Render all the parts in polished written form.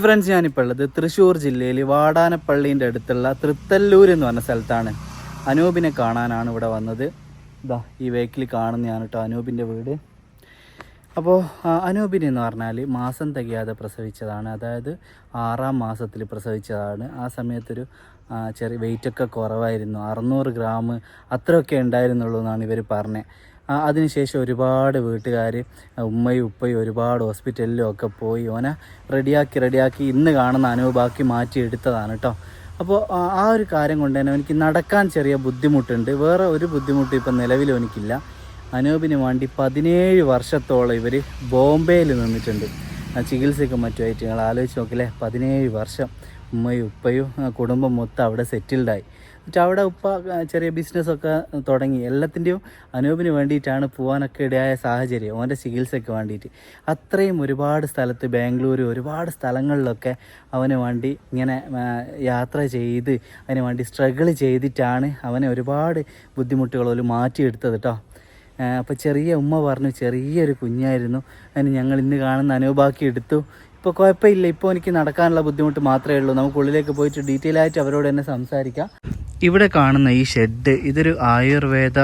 Friends, ഞാനിപ്പോൾ ഉള്ളത് തൃശ്ശൂർ ജില്ലയിൽ വാടാനപ്പള്ളീൻ്റെ അടുത്തുള്ള തൃത്തല്ലൂർ എന്ന് പറഞ്ഞ സ്ഥലത്താണ്. അനൂപിനെ കാണാനാണ് ഇവിടെ വന്നത്. ഇതാ ഈ വെഹിക്കിൽ കാണുന്നതാണ് കേട്ടോ അനൂപിൻ്റെ വീട്. അപ്പോൾ അനൂപിനെന്ന് പറഞ്ഞാൽ മാസം തികയാതെ പ്രസവിച്ചതാണ്. അതായത് 6ാം മാസത്തിൽ പ്രസവിച്ചതാണ്. ആ സമയത്തൊരു ചെറിയ വെയിറ്റൊക്കെ കുറവായിരുന്നു, 600 ഗ്രാം അത്രയൊക്കെ ഉണ്ടായിരുന്നുള്ളൂ എന്നാണ് ഇവർ പറഞ്ഞത്. അതിനുശേഷം ഒരുപാട് വീട്ടുകാർ, ഉമ്മയും ഉപ്പയും ഒരുപാട് ഹോസ്പിറ്റലിലും ഒക്കെ പോയി ഓനെ റെഡിയാക്കി ഇന്ന് കാണുന്ന അനൂപാക്കി മാറ്റിയെടുത്തതാണ് കേട്ടോ. അപ്പോൾ ആ ഒരു കാര്യം കൊണ്ട് തന്നെ എനിക്ക് നടക്കാൻ ചെറിയ ബുദ്ധിമുട്ടുണ്ട്. വേറെ ഒരു ബുദ്ധിമുട്ടും ഇപ്പം നിലവിലും എനിക്കില്ല. അനൂപിന് വേണ്ടി 17 വർഷത്തോളം ഇവർ ബോംബെയിൽ നിന്നിട്ടുണ്ട് ചികിത്സയ്ക്കും മറ്റുമായിട്ട്. നിങ്ങൾ ആലോചിച്ച് നോക്കില്ലേ, 17 വർഷം ഉമ്മയും ഉപ്പയും കുടുംബം മൊത്തം അവിടെ സെറ്റിൽഡായി. എന്നിട്ട് അവിടെ ഉപ്പ ചെറിയ ബിസിനസ്സൊക്കെ തുടങ്ങി. എല്ലാത്തിൻ്റെയും അനൂപിന് വേണ്ടിയിട്ടാണ് പോകാനൊക്കെ ഇടയായ സാഹചര്യം, ഓൻ്റെ ചികിത്സയ്ക്ക് വേണ്ടിയിട്ട്. അത്രയും ഒരുപാട് സ്ഥലത്ത്, ബാംഗ്ലൂർ ഒരുപാട് സ്ഥലങ്ങളിലൊക്കെ അവന് വേണ്ടി ഇങ്ങനെ യാത്ര ചെയ്ത് അതിന് വേണ്ടി സ്ട്രഗിൾ ചെയ്തിട്ടാണ് അവനെ ഒരുപാട് ബുദ്ധിമുട്ടുകൾ മാറ്റിയെടുത്തത് കേട്ടോ. അപ്പോൾ ചെറിയ ഉമ്മ പറഞ്ഞു ചെറിയൊരു കുഞ്ഞായിരുന്നു, അതിന് ഞങ്ങൾ ഇന്ന് കാണുന്ന അനൂപാക്കി എടുത്തു. ഇപ്പോൾ കുഴപ്പമില്ല, ഇപ്പോൾ എനിക്ക് നടക്കാനുള്ള ബുദ്ധിമുട്ട് മാത്രമേ ഉള്ളൂ. നമുക്ക് ഉള്ളിലേക്ക് പോയിട്ട് ഡീറ്റെയിൽ ആയിട്ട് അവരോട് തന്നെ സംസാരിക്കാം. ഇവിടെ കാണുന്ന ഈ ഷെഡ് ഇതൊരു ആയുർവേദ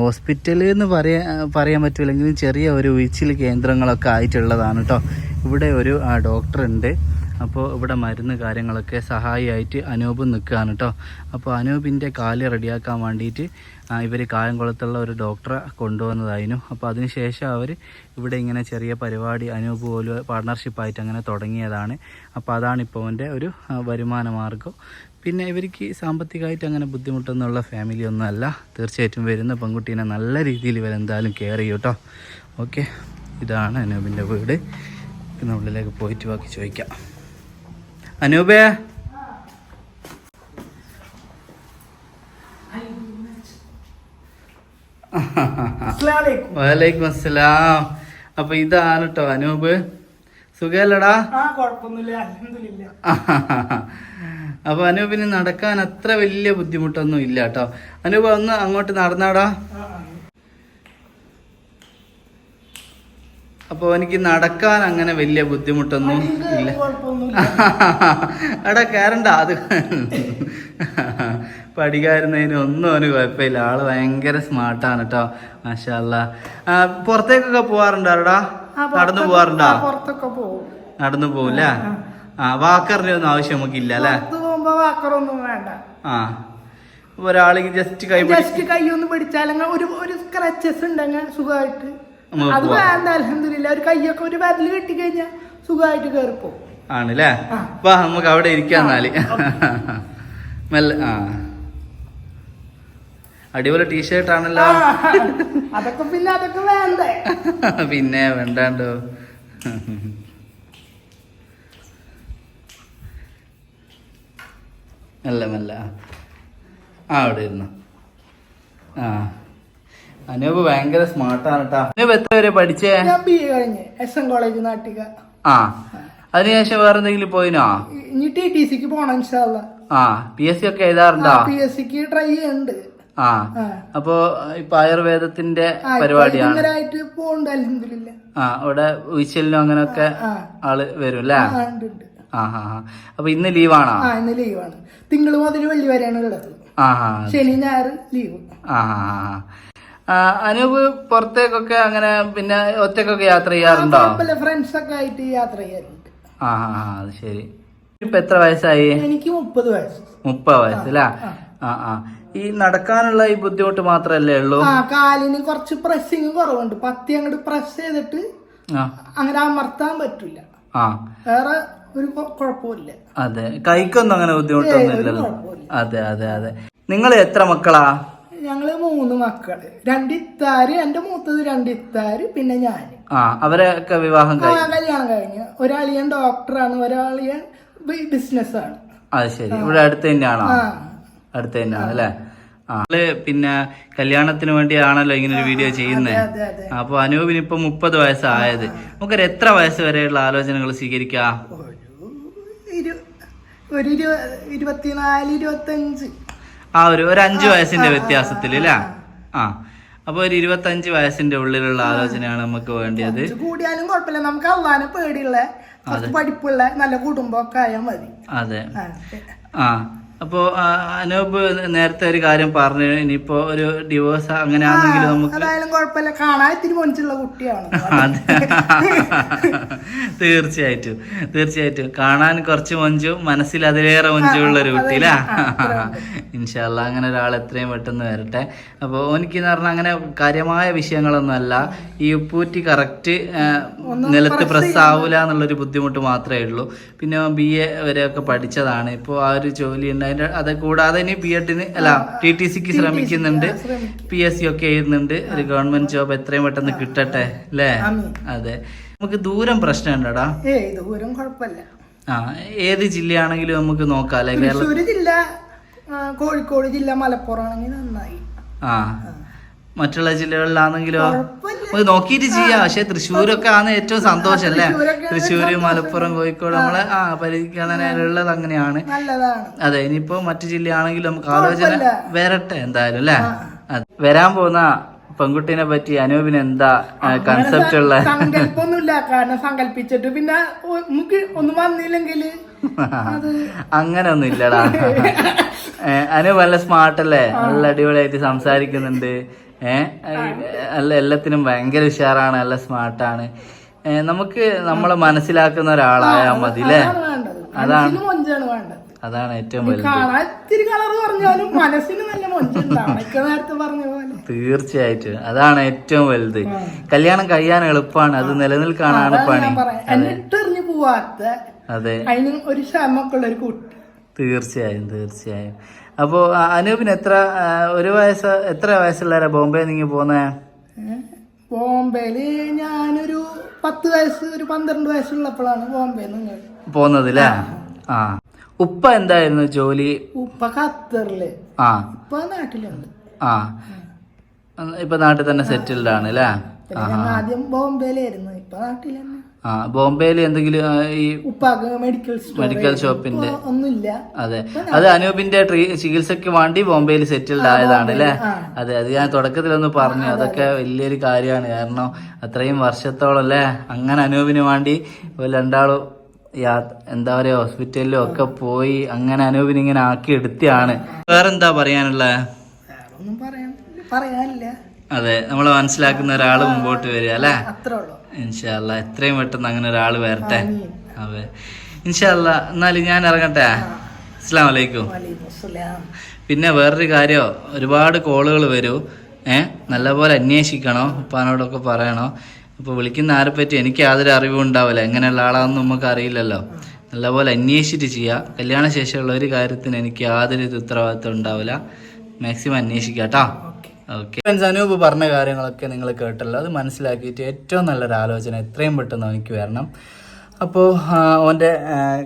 ഹോസ്പിറ്റൽ എന്ന് പറയാൻ പറ്റില്ലെങ്കിലും ചെറിയ ഒരു ഉഴിച്ചിൽ കേന്ദ്രങ്ങളൊക്കെ ആയിട്ടുള്ളതാണ് കേട്ടോ. ഇവിടെ ഒരു ഡോക്ടർ ഉണ്ട്. അപ്പോൾ ഇവിടെ മരുന്ന് കാര്യങ്ങളൊക്കെ സഹായിയായിട്ട് അനൂപ് നിൽക്കുകയാണ് കേട്ടോ. അപ്പോൾ അനൂപിൻ്റെ കാല് റെഡിയാക്കാൻ വേണ്ടിയിട്ട് ഇവർ കായംകുളത്തുള്ള ഒരു ഡോക്ടറെ കൊണ്ടുവന്നതായിരുന്നു. അപ്പോൾ അതിനുശേഷം അവർ ഇവിടെ ഇങ്ങനെ ചെറിയ പരിപാടി അനൂപ് പോലും പാർട്ട്ണർഷിപ്പായിട്ട് അങ്ങനെ തുടങ്ങിയതാണ്. അപ്പോൾ അതാണിപ്പോൾ അവൻ്റെ ഒരു വരുമാന മാർഗ്ഗം. പിന്നെ ഇവർക്ക് സാമ്പത്തികമായിട്ട് അങ്ങനെ ബുദ്ധിമുട്ടൊന്നുമുള്ള ഫാമിലി ഒന്നും അല്ല. തീർച്ചയായിട്ടും വരുന്ന പെൺകുട്ടീനെ നല്ല രീതിയിൽ ഇവരെന്തായാലും കെയർ ചെയ്യും കേട്ടോ. ഓക്കെ, ഇതാണ് അനൂപിൻ്റെ വീട്. പിന്നെ ഉള്ളിലേക്ക് പോയിട്ട് ബാക്കി ചോദിക്കാം. അനൂപേ, വലൈക്കും അസ്സലാം. അപ്പൊ ഇതാണ് കേട്ടോ അനൂപ്. സുഖല്ലടാ? അപ്പൊ അനൂപിന് നടക്കാൻ അത്ര വലിയ ബുദ്ധിമുട്ടൊന്നും ഇല്ല കേട്ടോ. അനൂപ് ഒന്ന് അങ്ങോട്ട് നടന്നാടാ. അപ്പോൾ എനിക്ക് നടക്കാൻ അങ്ങനെ വലിയ ബുദ്ധിമുട്ടൊന്നും ഇല്ല. എടാ കയറണ്ട, അത് പഠിക്കാരുന്നതിന് ഒന്നും അവന് കുഴപ്പമില്ല. ആള് ഭയങ്കര സ്മാർട്ടാണ് കേട്ടോ, മാഷാ അല്ലാ. പുറത്തേക്കൊക്കെ പോവാറുണ്ടാടാ? നടന്നു പോവാറുണ്ടാ? നടന്നു പോവില്ല. വാക്കറിന്റെ ഒന്നും ആവശ്യം നമുക്ക് ഇല്ല അല്ലേ? ഒരാളെങ്കിൽ ജസ്റ്റ് കൈ ഒന്ന് പിടിച്ചാൽ ഒരു സ്ക്രാച്ചസ് ഉണ്ടെങ്കിൽ സുഖമായിട്ട് അത് വേണ്ട. അൽഹംദുലില്ലാ, ഒരു കയ്യൊക്കെ ഒരു വിരല് കെട്ടിക്കഴിഞ്ഞാൽ സുഖമായിട്ട് കയറിപ്പോ ആണല്ലേ. വാ നമുക്ക് അവിടെ ഇരിക്കാന്നാല്. മെല്ലെ. അടിപൊളി ടീഷർട്ട് ആണല്ലോ. അതൊക്കെ വേണ്ടേ? പിന്നെ വേണ്ടാണ്ടോ. മെല്ലെ അവിടെ ഇരുന്നു. അനൂപ് ഭയങ്കര സ്മാർട്ടാണ് കേട്ടോ. അനൂപ് എത്ര വരെ പഠിച്ചേ? SM college Nattika. അതിനുശേഷം വേറെ എന്തെങ്കിലും പോയിനോ? ഇനി TTCക്ക് പോണം ഇൻഷാല്ലാ. PSC ഒക്കെ എഴുതാറുണ്ടോ? PSCക്ക് ട്രൈ ചെയ്യുന്നുണ്ട്. അപ്പൊ ഇപ്പൊ ആയുർവേദത്തിന്റെ പരിപാടിയാണ്. അവിടെ ഉഴിച്ചിലിനും അങ്ങനെയൊക്കെ ആള് വരും അല്ലേ? അപ്പൊ ഇന്ന് ലീവാണോ? ഇന്ന് ലീവാണ്. തിങ്കൾ മുതൽ വെള്ളി വരെയാണ് ഉള്ളത്. ശനി ഞായർ ലീവ്. അനൂപ് പുറത്തേക്കൊക്കെ അങ്ങനെ പിന്നെ ഒറ്റക്കൊക്കെ യാത്ര ചെയ്യാറുണ്ടോ? ഫ്രണ്ട്സ് ഒക്കെ ആയിട്ട് യാത്ര ചെയ്യാറുണ്ട്. അത് ശരി. ഇപ്പൊ എത്ര വയസ്സായി? എനിക്ക് 30 വയസ്സ്. 30 വയസ്സല്ലേ? ഈ നടക്കാനുള്ള ഈ ബുദ്ധിമുട്ട് മാത്രല്ലേ ഉള്ളൂ? കാലിന് കുറച്ച് പ്രസ്സിങ് കുറവുണ്ട്. പത്തി അങ്ങോട്ട് പ്രസ് ചെയ്തിട്ട് അങ്ങനെ അമർത്താൻ പറ്റില്ല. വേറെ ഒരു കുഴപ്പമില്ല. അതെ, കൈക്കൊന്നും അങ്ങനെ ബുദ്ധിമുട്ടൊന്നും ഇല്ലല്ലോ. അതെ. നിങ്ങൾ എത്ര മക്കളാ? ഞങ്ങള് 3 മക്കള്. 2 ഇത്താര്, എന്റെ മൂത്തത് 2 ഇത്താര്, പിന്നെ ഞാന്. അവരൊക്കെ വിവാഹം കല്യാണം കഴിഞ്ഞു. ഒരാളിയൻ ഡോക്ടറാണ്, ഒരാളിയൻ ബിസിനസ് ആണ്. അത് ശരി. ഇവിടെ അടുത്ത് തന്നെയാണോ? അടുത്ത് തന്നെയാണ് അല്ലേ? പിന്നെ കല്യാണത്തിന് വേണ്ടിയാണല്ലോ ഇങ്ങനെ ഒരു വീഡിയോ ചെയ്യുന്നത്. അപ്പൊ അനൂപിന് ഇപ്പൊ 30 വയസ്സായത്. നമുക്കൊരു എത്ര വയസ്സ് വരെയുള്ള ആലോചനകൾ സ്വീകരിക്കാം? ഒരു 24, 25. ഒരു 5 വയസ്സിന്റെ വ്യത്യാസത്തിൽ അല്ലേ? അപ്പൊ ഒരു 25 വയസ്സിന്റെ ഉള്ളിലുള്ള ആലോചനയാണ് നമുക്ക് വേണ്ടത്. കൂടിയാലും കുഴപ്പമില്ല, നമുക്ക് അള്ളാനെ പേടിയുള്ള കുറച്ച് പഠിപ്പുള്ള നല്ല കുടുംബമൊക്കെ ആയാൽ മതി. അതെ. ആ അപ്പോ അനൂപ് നേരത്തെ ഒരു കാര്യം പറഞ്ഞു, ഇനിയിപ്പോ ഒരു ഡിവോഴ്സ് അങ്ങനെയാണെങ്കിലും നമുക്ക് അതായാലും കുഴപ്പമില്ല, കാണാൻ ഇത്തിരി മൊഞ്ചുള്ള കുട്ടിയാണ്. തീർച്ചയായിട്ടും കാണാൻ കുറച്ച് മൊഞ്ചും മനസ്സിൽ അതിലേറെ മൊഞ്ചുള്ള ഒരു കുട്ടിയില്ല. ഇൻഷാല്ല അങ്ങനെ ഒരാൾ എത്രയും പെട്ടെന്ന് വരട്ടെ. അപ്പോൾ എനിക്കെന്ന് പറഞ്ഞാൽ അങ്ങനെ കാര്യമായ വിഷയങ്ങളൊന്നും അല്ല, ഈ ഉപ്പൂറ്റി കറക്റ്റ് നിലത്ത് പ്രസ് ആവൂല എന്നുള്ളൊരു ബുദ്ധിമുട്ട് മാത്രമേ ഉള്ളൂ. പിന്നെ BA വരെയൊക്കെ പഠിച്ചതാണ്, ഇപ്പോൾ ആ ഒരു ജോലി ഉണ്ട്. അത് കൂടാതെ ഇനി B.Ed അല്ല TTCക്ക് ശ്രമിക്കുന്നുണ്ട്, PSC ഒക്കെ എഴുതുന്നുണ്ട്. ഒരു ഗവൺമെന്റ് ജോബ് എത്രയും പെട്ടെന്ന് കിട്ടട്ടെ അല്ലേ? അതെ. നമുക്ക് ദൂരം പ്രശ്നമുണ്ടടാ? ദൂരം കുഴപ്പമില്ല. ഏത് ജില്ലയാണെങ്കിലും നമുക്ക് നോക്കാം അല്ലെ? തൃശ്ശൂർ ജില്ല, കോഴിക്കോട് ജില്ല, മലപ്പുറം ആണെങ്കിൽ നന്നായി. മറ്റുള്ള ജില്ലകളിലാണെങ്കിലോ നമുക്ക് നോക്കിയിട്ട് ചെയ്യാം. പക്ഷെ തൃശ്ശൂരൊക്കെ ആണ് ഏറ്റവും സന്തോഷം അല്ലേ? തൃശ്ശൂര്, മലപ്പുറം, കോഴിക്കോട് നമ്മളെ പരിഗണനയിലുള്ളത് അങ്ങനെയാണ്. അതെ. ഇനിയിപ്പോ മറ്റു ജില്ലയാണെങ്കിലും നമുക്ക് ആലോചന വരട്ടെ എന്തായാലും അല്ലേ? വരാൻ പോകുന്ന പെൺകുട്ടീനെ പറ്റി അനൂപിന് എന്താ കൺസെപ്റ്റ് ഉള്ള? സങ്കല്പൊന്നുമില്ല, കാരണം സങ്കല്പിച്ചിട്ട് പിന്നെ ഒന്നും വന്നില്ലെങ്കിൽ അങ്ങനെ ഒന്നും ഇല്ലടാ. അനൂപ് നല്ല സ്മാർട്ട് അല്ലേ? നല്ല അടിപൊളിയായിട്ട് സംസാരിക്കുന്നുണ്ട്. അല്ല എല്ലാത്തിനും ഭയങ്കര ഉഷാറാണ്, നല്ല സ്മാർട്ടാണ്. നമുക്ക് നമ്മളെ മനസ്സിലാക്കുന്ന ഒരാളായാ മതി അല്ലേ? അതാണ് ഏറ്റവും വലുത്. തീർച്ചയായിട്ടും അതാണ് ഏറ്റവും വലുത്. കല്യാണം കഴിയാൻ എളുപ്പമാണ്, അത് നിലനിൽക്കാനാണ് പണി. അതെ, തീർച്ചയായും. അപ്പോ അനൂപിന് എത്ര വയസ്സുള്ളവരാ ബോംബെ നിങ്ങൾ പോന്നേ? ബോംബെയില് ഞാനൊരു 10 വയസ്സ്, ഒരു 12 വയസ്സുള്ളപ്പോഴാണ് ബോംബെ പോന്നത് അല്ലേ? ഉപ്പ എന്തായിരുന്നു ജോലി? ഉപ്പ ഖത്തറില്, ഇപ്പൊ നാട്ടിലുണ്ട്. ഇപ്പൊ നാട്ടിൽ തന്നെ സെറ്റിൽഡ് ആണ് അല്ലേ? ആദ്യം ബോംബെയിലായിരുന്നു, ഇപ്പൊ നാട്ടിൽ തന്നെ. ബോംബെയിൽ എന്തെങ്കിലും ഈ മെഡിക്കൽ ഷോപ്പിന്റെ ഒന്നുമില്ല. അതെ, അത് അനൂപിന്റെ ചികിത്സക്ക് വേണ്ടി ബോംബെയിൽ സെറ്റിൽഡ് ആയതാണ് അല്ലേ? അതെ, അത് ഞാൻ തുടക്കത്തിലൊന്ന് പറഞ്ഞു. അതൊക്കെ വലിയൊരു കാര്യമാണ്, കാരണം അത്രയും വർഷത്തോളം അല്ലേ അങ്ങനെ അനൂപിന് വേണ്ടി രണ്ടാളും എന്താ പറയാ ഹോസ്പിറ്റലിലും ഒക്കെ പോയി അങ്ങനെ അനൂപിന് ഇങ്ങനെ ആക്കി എടുത്തിയാണ്. വേറെന്താ പറയാനുള്ളത്? അതെ, നമ്മളെ മനസ്സിലാക്കുന്ന ഒരാള് മുമ്പോട്ട് വരിക അല്ലേ? ഇൻഷാ അല്ലാ എത്രയും പെട്ടെന്ന് അങ്ങനെ ഒരാൾ വരട്ടെ. അതെ ഇൻഷാ അല്ലാ. എന്നാലും ഞാൻ ഇറങ്ങട്ടെ. അസ്സലാമു അലൈക്കും. പിന്നെ വേറൊരു കാര്യം, ഒരുപാട് കോളുകൾ വരും. നല്ലപോലെ അന്വേഷിക്കണോ, ഉപ്പാനോടൊക്കെ പറയണോ. ഇപ്പോൾ വിളിക്കുന്ന ആരെ പറ്റി എനിക്ക് യാതൊരു അറിവും ഉണ്ടാവില്ല, എങ്ങനെയുള്ള ആളാണെന്ന് നമുക്ക് അറിയില്ലല്ലോ. നല്ലപോലെ അന്വേഷിച്ചിട്ട് ചെയ്യുക. കല്യാണ ശേഷമുള്ള ഒരു കാര്യത്തിന് എനിക്ക് യാതൊരു ഉത്തരവാദിത്വം ഉണ്ടാവില്ല. മാക്സിമം അന്വേഷിക്കുക കേട്ടോ. ഓക്കെ ഫ്രണ്ട്സ്, അനൂപ് പറഞ്ഞ കാര്യങ്ങളൊക്കെ നിങ്ങൾ കേട്ടല്ലോ. അത് മനസ്സിലാക്കിയിട്ട് ഏറ്റവും നല്ലൊരു ആലോചന എത്രയും പെട്ടെന്ന് എനിക്ക് വരണം. അപ്പോൾ അവൻ്റെ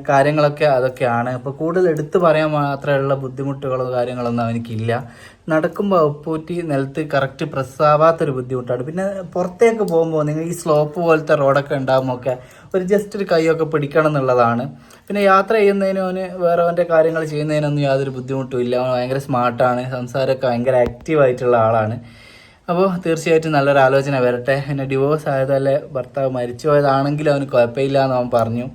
കാര്യങ്ങളൊക്കെ അതൊക്കെയാണ്. അപ്പോൾ കൂടുതൽ എടുത്തു പറയാൻ മാത്രമുള്ള ബുദ്ധിമുട്ടുകളോ കാര്യങ്ങളൊന്നും അവനിക്കില്ല. നടക്കുമ്പോൾ ഉപ്പൂറ്റി നിലത്ത് കറക്റ്റ് പ്രസ്സാവാത്തൊരു ബുദ്ധിമുട്ടാണ്. പിന്നെ പുറത്തേക്ക് പോകുമ്പോൾ നിങ്ങൾ ഈ സ്ലോപ്പ് പോലത്തെ റോഡൊക്കെ ഉണ്ടാകുമ്പോൾ ഒരു ജസ്റ്റ് ഒരു കൈയൊക്കെ പിടിക്കണം എന്നുള്ളതാണ്. പിന്നെ യാത്ര ചെയ്യുന്നതിനും അവന് വേറെ അവൻ്റെ കാര്യങ്ങൾ ചെയ്യുന്നതിനൊന്നും യാതൊരു ബുദ്ധിമുട്ടും ഇല്ല. അവൻ ഭയങ്കര സ്മാർട്ടാണ്, സംസാരമൊക്കെ ഭയങ്കര ആക്റ്റീവായിട്ടുള്ള ആളാണ്. അപ്പോൾ തീർച്ചയായിട്ടും നല്ലൊരു ആലോചന വരട്ടെ. പിന്നെ ഡിവോഴ്സ് ആയതല്ലേ, ഭർത്താവ് മരിച്ചു പോയതാണെങ്കിലും അവന് കുഴപ്പമില്ല എന്ന് അവൻ പറഞ്ഞു.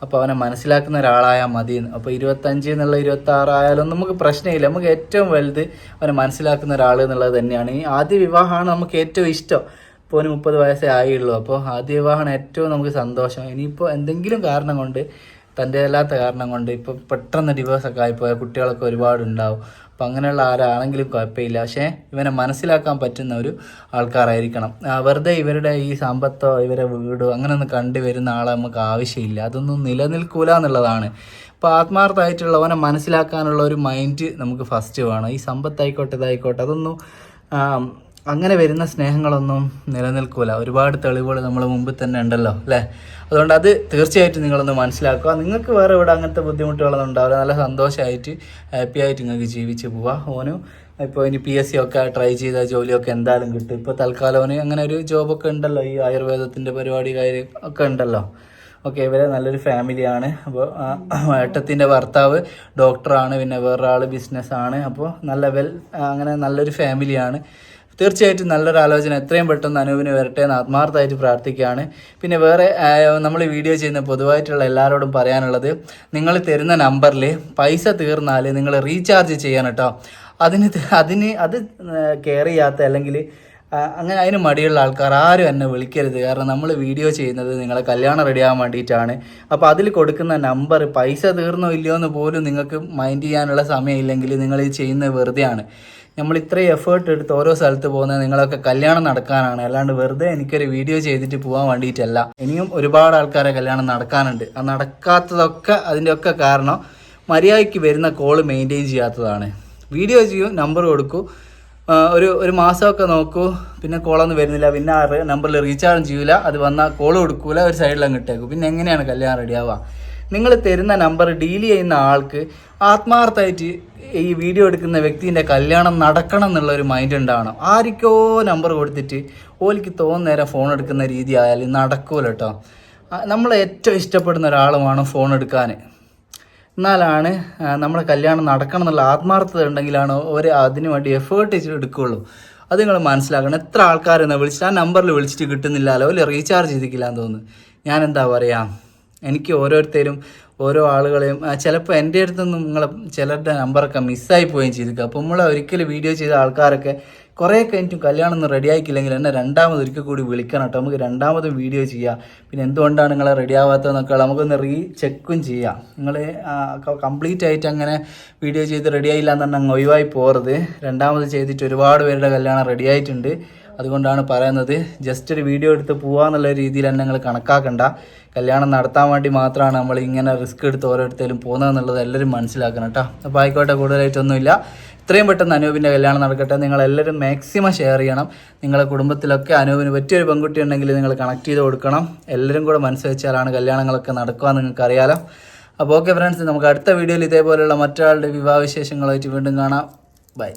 അപ്പോൾ അവനെ മനസ്സിലാക്കുന്ന ഒരാളായാൽ മതി. അപ്പോൾ 25 എന്നുള്ള 26 ആയാലും നമുക്ക് പ്രശ്നമില്ല. നമുക്ക് ഏറ്റവും വലുത് അവനെ മനസ്സിലാക്കുന്ന ഒരാൾ എന്നുള്ളത് തന്നെയാണ്. ഈ ആദ്യ വിവാഹമാണ് നമുക്ക് ഏറ്റവും ഇഷ്ടം. ഇപ്പോൾ അവന് 30 വയസ്സേ ആയുള്ളൂ. അപ്പോൾ ആദ്യ വിവാഹമാണ് ഏറ്റവും നമുക്ക് സന്തോഷം. ഇനിയിപ്പോൾ എന്തെങ്കിലും കാരണം കൊണ്ട്, തൻ്റെ അല്ലാത്ത കാരണം കൊണ്ട് ഇപ്പോൾ പെട്ടെന്ന് ഡിവോഴ്സൊക്കെ ആയിപ്പോയ കുട്ടികളൊക്കെ ഒരുപാടുണ്ടാവും. അപ്പം അങ്ങനെയുള്ള ആരാണെങ്കിലും കുഴപ്പമില്ല. പക്ഷേ ഇവനെ മനസ്സിലാക്കാൻ പറ്റുന്ന ഒരു ആൾക്കാരായിരിക്കണം. വെറുതെ ഇവരുടെ ഈ സമ്പത്തോ ഇവരെ വീടോ അങ്ങനെയൊന്നും കണ്ടുവരുന്ന ആളെ നമുക്ക് ആവശ്യമില്ല. അതൊന്നും നിലനിൽക്കൂല എന്നുള്ളതാണ്. അപ്പോൾ ആത്മാർത്ഥമായിട്ടുള്ള അവനെ മനസ്സിലാക്കാനുള്ള ഒരു മൈൻഡ് നമുക്ക് ഫസ്റ്റ് വേണം. ഈ സമ്പത്തായിക്കോട്ടെ ഇതായിക്കോട്ടെ അതൊന്നും അങ്ങനെ വരുന്ന സ്നേഹങ്ങളൊന്നും നിലനിൽക്കൂല. ഒരുപാട് തെളിവുകൾ നമ്മൾ മുമ്പിൽ തന്നെ ഉണ്ടല്ലോ അല്ലേ? അതുകൊണ്ട് അത് തീർച്ചയായിട്ടും നിങ്ങളൊന്ന് മനസ്സിലാക്കുക. നിങ്ങൾക്ക് വേറെ ഇവിടെ അങ്ങനത്തെ ബുദ്ധിമുട്ടുകളൊന്നും ഉണ്ടാവില്ല. നല്ല സന്തോഷമായിട്ട് ഹാപ്പി ആയിട്ട് നിങ്ങൾക്ക് ജീവിച്ച് പോവാം. ഓനും ഇപ്പോൾ ഇനി PSC ഒക്കെ ട്രൈ ചെയ്ത ജോലിയൊക്കെ എന്തായാലും കിട്ടും. ഇപ്പോൾ തൽക്കാലം അവന് അങ്ങനെ ഒരു ജോബൊക്കെ ഉണ്ടല്ലോ, ഈ ആയുർവേദത്തിൻ്റെ പരിപാടി കാര്യം ഒക്കെ ഉണ്ടല്ലോ. ഓക്കെ, ഇവരെ നല്ലൊരു ഫാമിലിയാണ്. അപ്പോൾ ഏട്ടത്തിൻ്റെ ഭർത്താവ് ഡോക്ടറാണ്, പിന്നെ വേറൊരാൾ ബിസിനസ്സാണ്. അപ്പോൾ അങ്ങനെ നല്ലൊരു ഫാമിലിയാണ്. തീർച്ചയായിട്ടും നല്ലൊരു ആലോചന എത്രയും പെട്ടെന്ന് അനൂപിന് വരട്ടെ എന്ന് ആത്മാർത്ഥമായിട്ട് പ്രാർത്ഥിക്കുകയാണ്. പിന്നെ വേറെ നമ്മൾ വീഡിയോ ചെയ്യുന്ന പൊതുവായിട്ടുള്ള എല്ലാവരോടും പറയാനുള്ളത്, നിങ്ങൾ തരുന്ന നമ്പറിൽ പൈസ തീർന്നാൽ നിങ്ങൾ റീചാർജ് ചെയ്യണം കേട്ടോ. അത് കെയർ ചെയ്യാത്ത അല്ലെങ്കിൽ അങ്ങനെ അതിന് മടിയുള്ള ആൾക്കാർ ആരും എന്നെ വിളിക്കരുത്. കാരണം നമ്മൾ വീഡിയോ ചെയ്യുന്നത് നിങ്ങളെ കല്യാണം റെഡിയാകാൻ വേണ്ടിയിട്ടാണ്. അപ്പോൾ അതിൽ കൊടുക്കുന്ന നമ്പർ പൈസ തീർന്നോ ഇല്ലയോ എന്ന് പോലും നിങ്ങൾക്ക് മൈൻഡ് ചെയ്യാനുള്ള സമയമില്ലെങ്കിൽ നിങ്ങൾ ഇത് ചെയ്യുന്നത് വെറുതെയാണ്. നമ്മൾ ഇത്രയും എഫേർട്ട് എടുത്ത് ഓരോ സ്ഥലത്ത് പോകുന്നത് നിങ്ങളൊക്കെ കല്യാണം നടക്കാനാണ്, അല്ലാണ്ട് വെറുതെ എനിക്കൊരു വീഡിയോ ചെയ്തിട്ട് പോകാൻ വേണ്ടിയിട്ടല്ല. ഇനിയും ഒരുപാട് ആൾക്കാരെ കല്യാണം നടക്കാനുണ്ട്. ആ നടക്കാത്തതൊക്കെ അതിൻ്റെയൊക്കെ കാരണം മര്യാദയ്ക്ക് വരുന്ന കോള് മെയിൻറ്റെയിൻ ചെയ്യാത്തതാണ്. വീഡിയോ ചെയ്യൂ, നമ്പർ കൊടുക്കൂ, ഒരു മാസമൊക്കെ നോക്കൂ, പിന്നെ കോളൊന്നും വരുന്നില്ല, പിന്നെ ആ നമ്പറിൽ റീചാർജ് ചെയ്യൂല, അത് വന്നാൽ കോൾ കൊടുക്കൂല, ഒരു സൈഡിലങ്ങ് ഇട്ടേക്കും. പിന്നെ എങ്ങനെയാണ് കല്യാണം റെഡിയാവുക? നിങ്ങൾ തരുന്ന നമ്പർ ഡീൽ ചെയ്യുന്ന ആൾക്ക് ആത്മാർത്ഥമായിട്ട് ഈ വീഡിയോ എടുക്കുന്ന വ്യക്തിൻ്റെ കല്യാണം നടക്കണം എന്നുള്ളൊരു മൈൻഡ് ഉണ്ടാവണം. ആർക്കോ നമ്പർ കൊടുത്തിട്ട് ഓലിക്ക് തോന്നുന്ന നേരം ഫോൺ എടുക്കുന്ന രീതി ആയാലും നടക്കൂല കേട്ടോ. നമ്മൾ ഏറ്റവും ഇഷ്ടപ്പെടുന്ന ഒരാൾ വേണം ഫോൺ എടുക്കാൻ. എന്നാലാണ് നമ്മുടെ കല്യാണം നടക്കണം എന്നുള്ള ആത്മാർത്ഥത ഉണ്ടെങ്കിലാണ് അതിന് വേണ്ടി എഫേർട്ട് എടുക്കുകയുള്ളൂ. അത് നിങ്ങൾ മനസ്സിലാക്കണം. എത്ര ആൾക്കാരെന്ന് വിളിച്ചിട്ട് ആ നമ്പറിൽ വിളിച്ചിട്ട് കിട്ടുന്നില്ലല്ലോ, അല്ലെ റീചാർജ് ചെയ്തിട്ടില്ലാന്ന് തോന്നുന്നു. ഞാൻ എന്താ പറയുക, എനിക്ക് ഓരോരുത്തരും ഓരോ ആളുകളെയും ചിലപ്പോൾ എൻ്റെ അടുത്തൊന്നും നിങ്ങളെ ചിലരുടെ നമ്പറൊക്കെ മിസ്സായി പോവുകയും ചെയ്തിരിക്കുക. അപ്പോൾ നമ്മൾ ഒരിക്കലും വീഡിയോ ചെയ്ത ആൾക്കാരൊക്കെ കുറേ കഴിഞ്ഞിട്ടും കല്യാണം ഒന്നും റെഡിയാക്കിയില്ലെങ്കിൽ എന്നെ രണ്ടാമത് ഒരിക്കൽ കൂടി വിളിക്കണം കേട്ടോ. നമുക്ക് രണ്ടാമതും വീഡിയോ ചെയ്യാം. പിന്നെ എന്തുകൊണ്ടാണ് നിങ്ങളെ റെഡി ആവാത്തതെന്നൊക്കെ നമുക്കൊന്ന് ചെക്കും ചെയ്യാം. നിങ്ങൾ കംപ്ലീറ്റ് ആയിട്ട് അങ്ങനെ വീഡിയോ ചെയ്ത് റെഡിയായില്ല എന്ന് പറഞ്ഞാൽ അങ്ങ് ഒഴിവായി പോകരുത്. രണ്ടാമത് ചെയ്തിട്ട് ഒരുപാട് പേരുടെ കല്യാണം റെഡി ആയിട്ടുണ്ട്. അതുകൊണ്ടാണ് പറയുന്നത്, ജസ്റ്റ് ഒരു വീഡിയോ എടുത്ത് പോകാന്നുള്ള രീതിയിൽ തന്നെ നിങ്ങൾ കണക്കാക്കണ്ട. കല്യാണം നടത്താൻ വേണ്ടി മാത്രമാണ് നമ്മൾ ഇങ്ങനെ റിസ്ക് എടുത്ത് ഓരോരുത്തരും പോകുന്നതെന്നുള്ളത് എല്ലാവരും മനസ്സിലാക്കണം കേട്ടോ. അപ്പോൾ ആയിക്കോട്ടെ, കൂടുതലായിട്ടൊന്നുമില്ല. എത്രയും പെട്ടെന്ന് അനൂപിൻ്റെ കല്യാണം നടക്കട്ടെ. നിങ്ങളെല്ലാവരും മാക്സിമം ഷെയർ ചെയ്യണം. നിങ്ങളുടെ കുടുംബത്തിലൊക്കെ അനൂപിന് പറ്റിയൊരു പെൺകുട്ടി ഉണ്ടെങ്കിൽ നിങ്ങൾ കണക്ട് ചെയ്ത് കൊടുക്കണം. എല്ലാവരും കൂടെ മനസ്സ് വെച്ചാലാണ് കല്യാണങ്ങളൊക്കെ നടക്കുക എന്ന് നിങ്ങൾക്ക് അറിയാലോ. അപ്പോൾ ഓക്കെ ഫ്രണ്ട്സ്, നമുക്ക് അടുത്ത വീഡിയോയിൽ ഇതേപോലെയുള്ള മറ്റൊരാളുടെ വിവാഹ വിശേഷങ്ങളായിട്ട് വീണ്ടും കാണാം. ബൈ.